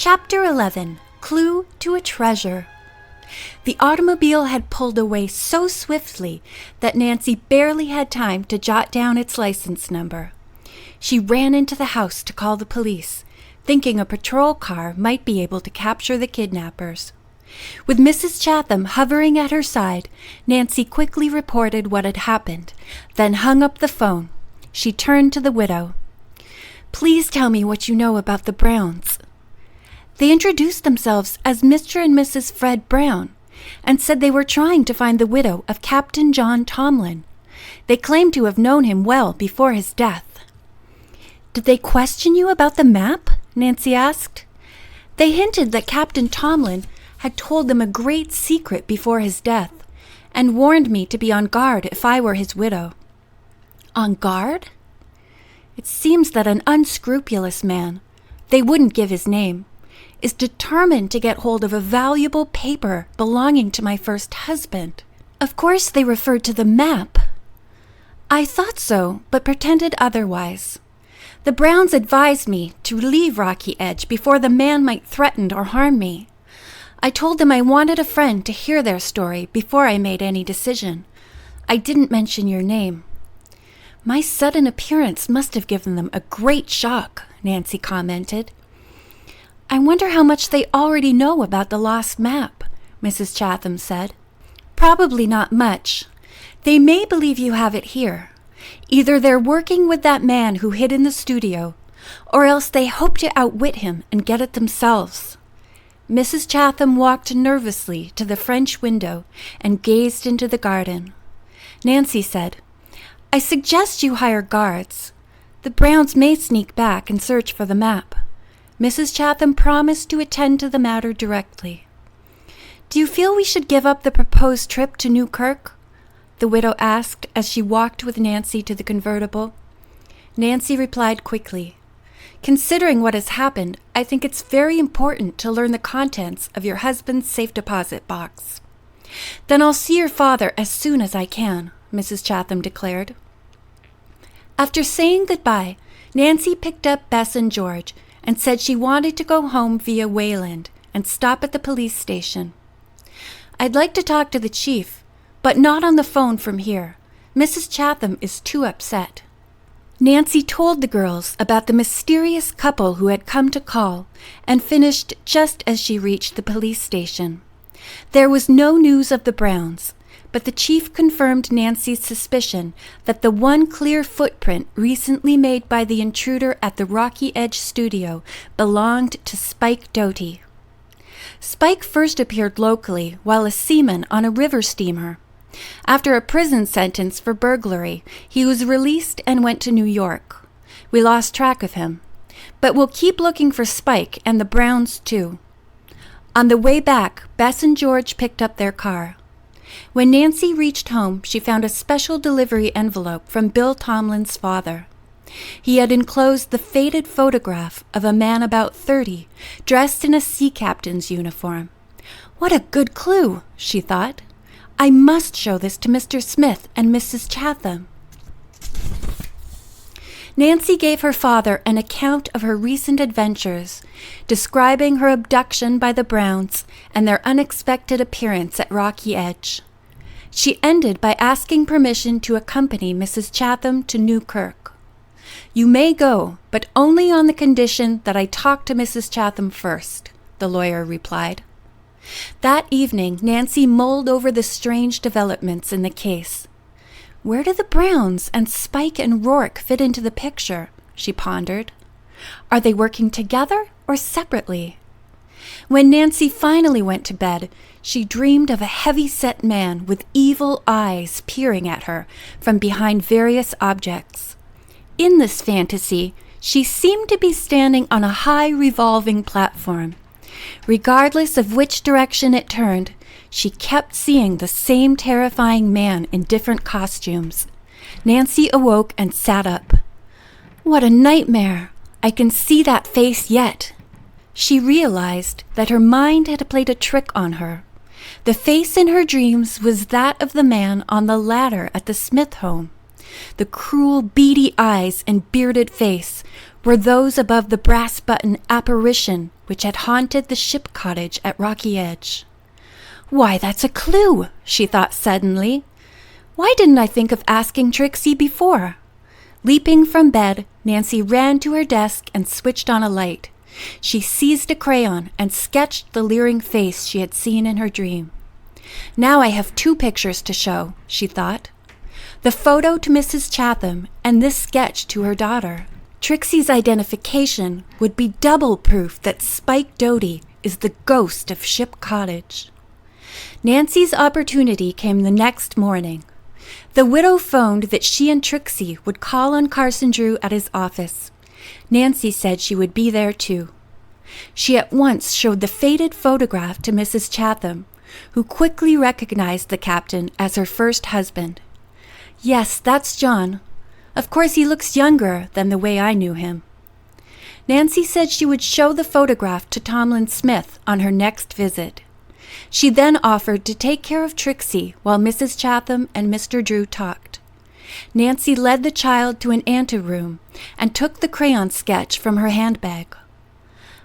Chapter 11. Clue to a Treasure. The automobile had pulled away so swiftly that Nancy barely had time to jot down its license number. She ran into the house to call the police, thinking a patrol car might be able to capture the kidnappers. With Mrs. Chatham hovering at her side, Nancy quickly reported what had happened, then hung up the phone. She turned to the widow. "Please tell me what you know about the Browns." They introduced themselves as Mr. and Mrs. Fred Brown and said they were trying to find the widow of Captain John Tomlin. They claimed to have known him well before his death. "Did they question you about the map?" Nancy asked. "They hinted that Captain Tomlin had told them a great secret before his death and warned me to be on guard if I were his widow." "On guard?" "It seems that an unscrupulous man, they wouldn't give his name, is determined to get hold of a valuable paper belonging to my first husband. Of course they referred to the map." "I thought so, but pretended otherwise. The Browns advised me to leave Rocky Edge before the man might threaten or harm me. I told them I wanted a friend to hear their story before I made any decision. I didn't mention your name." "My sudden appearance must have given them a great shock," Nancy commented. "I wonder how much they already know about the lost map," Mrs. Chatham said. "Probably not much. They may believe you have it here. Either they're working with that man who hid in the studio, or else they hope to outwit him and get it themselves." Mrs. Chatham walked nervously to the French window and gazed into the garden. Nancy said, "I suggest you hire guards. The Browns may sneak back and search for the map." Mrs. Chatham promised to attend to the matter directly. "Do you feel we should give up the proposed trip to Newkirk?" the widow asked as she walked with Nancy to the convertible. Nancy replied quickly, "Considering what has happened, I think it's very important to learn the contents of your husband's safe deposit box." "Then I'll see your father as soon as I can," Mrs. Chatham declared. After saying goodbye, Nancy picked up Bess and George and said she wanted to go home via Wayland and stop at the police station. "I'd like to talk to the chief, but not on the phone from here. Mrs. Chatham is too upset." Nancy told the girls about the mysterious couple who had come to call and finished just as she reached the police station. There was no news of the Browns, but the chief confirmed Nancy's suspicion that the one clear footprint recently made by the intruder at the Rocky Edge studio belonged to Spike Doty. Spike first appeared locally while a seaman on a river steamer. After a prison sentence for burglary, he was released and went to New York. We lost track of him, but we'll keep looking for Spike and the Browns too. On the way back, Bess and George picked up their car. When Nancy reached home, she found a special delivery envelope from Bill Tomlin's father. He had enclosed the faded photograph of a man about 30, dressed in a sea captain's uniform. "What a good clue," she thought. "I must show this to Mr. Smith and Mrs. Chatham." Nancy gave her father an account of her recent adventures, describing her abduction by the Browns and their unexpected appearance at Rocky Edge. She ended by asking permission to accompany Mrs. Chatham to Newkirk. "You may go, but only on the condition that I talk to Mrs. Chatham first," the lawyer replied. That evening, Nancy mulled over the strange developments in the case. Where do the Browns and Spike and Rourke fit into the picture? She pondered. Are they working together or separately? When Nancy finally went to bed, she dreamed of a heavy-set man with evil eyes peering at her from behind various objects. In this fantasy, she seemed to be standing on a high revolving platform. Regardless of which direction it turned, she kept seeing the same terrifying man in different costumes. Nancy awoke and sat up. What a nightmare! I can see that face yet. She realized that her mind had played a trick on her. The face in her dreams was that of the man on the ladder at the Smith home. The cruel, beady eyes and bearded face were those above the brass-button apparition which had haunted the Ship Cottage at Rocky Edge. "Why, that's a clue," she thought suddenly. "Why didn't I think of asking Trixie before?" Leaping from bed, Nancy ran to her desk and switched on a light. She seized a crayon and sketched the leering face she had seen in her dream. "Now I have 2 pictures to show," she thought. The photo to Mrs. Chatham and this sketch to her daughter. Trixie's identification would be double proof that Spike Doty is the ghost of Ship Cottage. Nancy's opportunity came the next morning. The widow phoned that she and Trixie would call on Carson Drew at his office. Nancy said she would be there too. She at once showed the faded photograph to Mrs. Chatham, who quickly recognized the captain as her first husband. "Yes, that's John. Of course he looks younger than the way I knew him." Nancy said she would show the photograph to Tomlin Smith on her next visit. She then offered to take care of Trixie while Mrs. Chatham and Mr. Drew talked. Nancy led the child to an anteroom and took the crayon sketch from her handbag.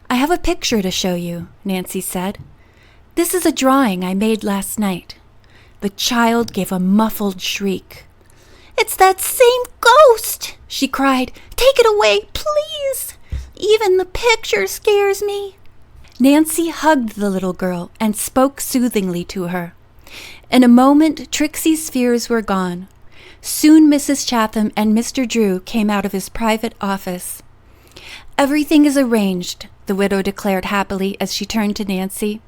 "I have a picture to show you," Nancy said. "This is a drawing I made last night." The child gave a muffled shriek. "It's that same ghost!" she cried. "Take it away, please! Even the picture scares me." Nancy hugged the little girl and spoke soothingly to her. In a moment, Trixie's fears were gone. Soon Mrs. Chatham and Mr. Drew came out of his private office. "Everything is arranged," the widow declared happily as she turned to Nancy.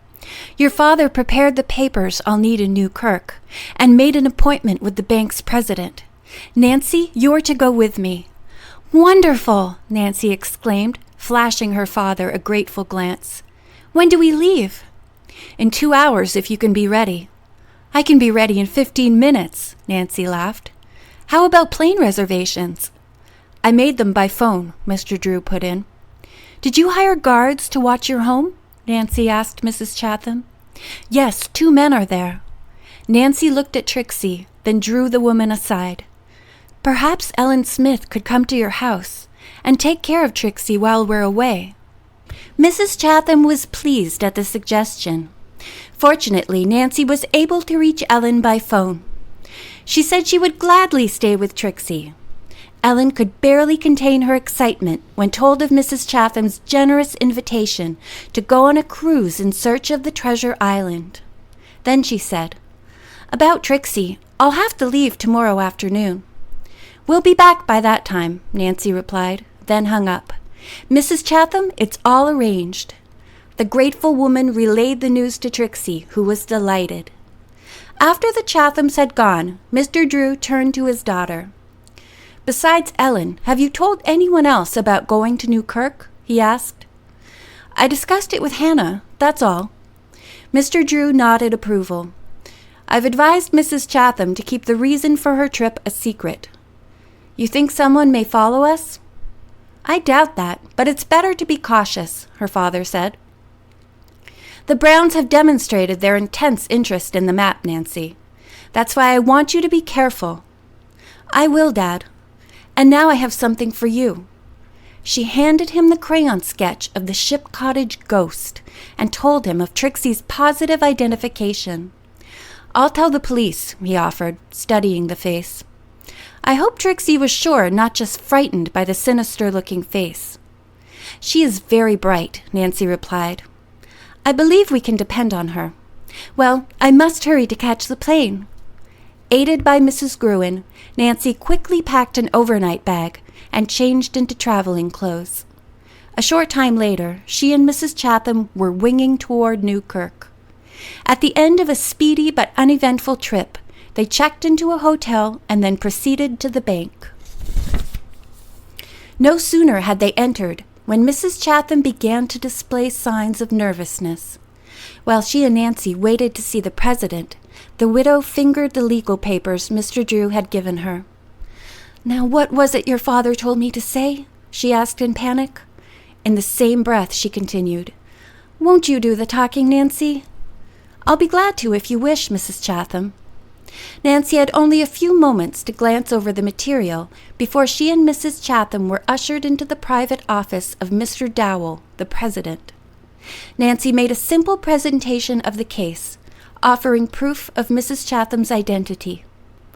"Your father prepared the papers I'll need in New Kirk and made an appointment with the bank's president. Nancy, you're to go with me." "Wonderful!" Nancy exclaimed, flashing her father a grateful glance. "When do we leave?" "In 2 hours, if you can be ready." "I can be ready in 15 minutes, Nancy laughed. "How about plane reservations?" "I made them by phone," Mr. Drew put in. "Did you hire guards to watch your home?" Nancy asked Mrs. Chatham. "Yes, 2 men are there." Nancy looked at Trixie, then drew the woman aside. "Perhaps Ellen Smith could come to your house and take care of Trixie while we're away." Mrs. Chatham was pleased at the suggestion. Fortunately, Nancy was able to reach Ellen by phone. She said she would gladly stay with Trixie. Ellen could barely contain her excitement when told of Mrs. Chatham's generous invitation to go on a cruise in search of the treasure island. Then she said, "About Trixie, I'll have to leave tomorrow afternoon." "We'll be back by that time," Nancy replied, then hung up. "Mrs. Chatham, it's all arranged." The grateful woman relayed the news to Trixie, who was delighted. After the Chathams had gone, Mr. Drew turned to his daughter. "Besides Ellen, have you told anyone else about going to New Kirk?" he asked. "I discussed it with Hannah, that's all." Mr. Drew nodded approval. "I've advised Mrs. Chatham to keep the reason for her trip a secret." "You think someone may follow us?" "I doubt that, but it's better to be cautious," her father said. "The Browns have demonstrated their intense interest in the map, Nancy. That's why I want you to be careful." "I will, Dad. And now I have something for you." She handed him the crayon sketch of the Ship Cottage ghost and told him of Trixie's positive identification. "I'll tell the police," he offered, studying the face. "I hope Trixie was sure, not just frightened by the sinister-looking face." "She is very bright," Nancy replied. "I believe we can depend on her. Well, I must hurry to catch the plane." Aided by Mrs. Gruen, Nancy quickly packed an overnight bag and changed into traveling clothes. A short time later, she and Mrs. Chatham were winging toward New Kirk. At the end of a speedy but uneventful trip, they checked into a hotel and then proceeded to the bank. No sooner had they entered when Mrs. Chatham began to display signs of nervousness. While she and Nancy waited to see the president, the widow fingered the legal papers Mr. Drew had given her. "Now what was it your father told me to say?" she asked in panic. In the same breath she continued, "Won't you do the talking, Nancy?" "I'll be glad to if you wish, Mrs. Chatham." Nancy had only a few moments to glance over the material before she and Mrs. Chatham were ushered into the private office of Mr. Dowell, the president. Nancy made a simple presentation of the case, offering proof of Mrs. Chatham's identity.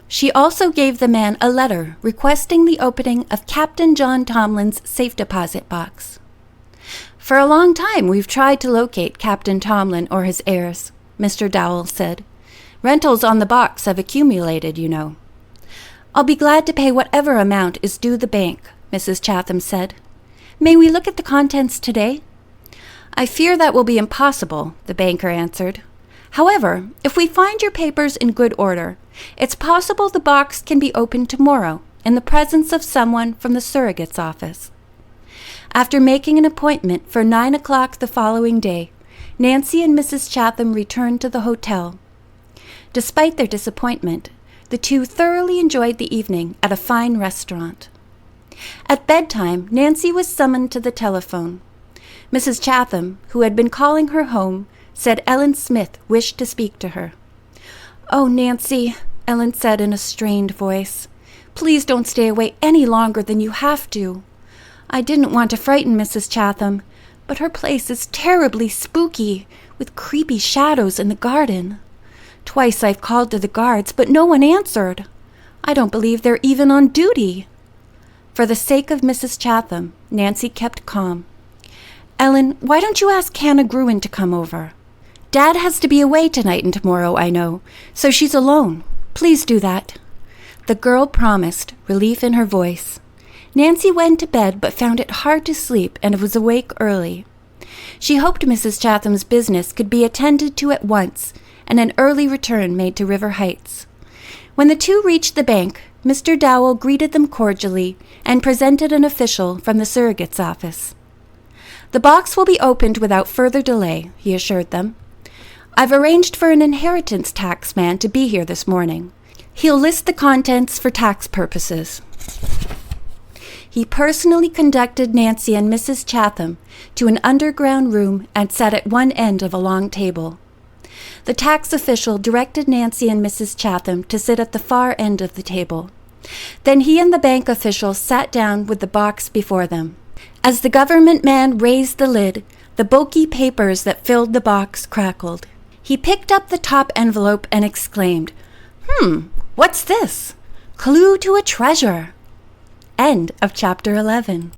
She also gave the man a letter requesting the opening of Captain John Tomlin's safe deposit box. "For a long time we've tried to locate Captain Tomlin or his heirs," Mr. Dowell said. "Rentals on the box have accumulated, you know." "I'll be glad to pay whatever amount is due the bank," Mrs. Chatham said. "May we look at the contents today?" "I fear that will be impossible," the banker answered. "However, if we find your papers in good order, it's possible the box can be opened tomorrow in the presence of someone from the surrogate's office." After making an appointment for 9 o'clock the following day, Nancy and Mrs. Chatham returned to the hotel. Despite their disappointment, the two thoroughly enjoyed the evening at a fine restaurant. At bedtime, Nancy was summoned to the telephone. Mrs. Chatham, who had been calling her home, said Ellen Smith wished to speak to her. "Oh, Nancy," Ellen said in a strained voice, "please don't stay away any longer than you have to. I didn't want to frighten Mrs. Chatham, but her place is terribly spooky, with creepy shadows in the garden. Twice I've called to the guards, but no one answered. I don't believe they're even on duty." For the sake of Mrs. Chatham, Nancy kept calm. "Ellen, why don't you ask Hannah Gruen to come over? Dad has to be away tonight and tomorrow, I know, so she's alone. Please do that." The girl promised, relief in her voice. Nancy went to bed but found it hard to sleep and was awake early. She hoped Mrs. Chatham's business could be attended to at once and an early return made to River Heights. When the two reached the bank, Mr. Dowell greeted them cordially and presented an official from the surrogate's office. "The box will be opened without further delay," he assured them. "I've arranged for an inheritance tax man to be here this morning. He'll list the contents for tax purposes." He personally conducted Nancy and Mrs. Chatham to an underground room and sat at one end of a long table. The tax official directed Nancy and Mrs. Chatham to sit at the far end of the table. Then he and the bank official sat down with the box before them. As the government man raised the lid, the bulky papers that filled the box crackled. He picked up the top envelope and exclaimed, "What's this? Clue to a treasure!" End of chapter 11.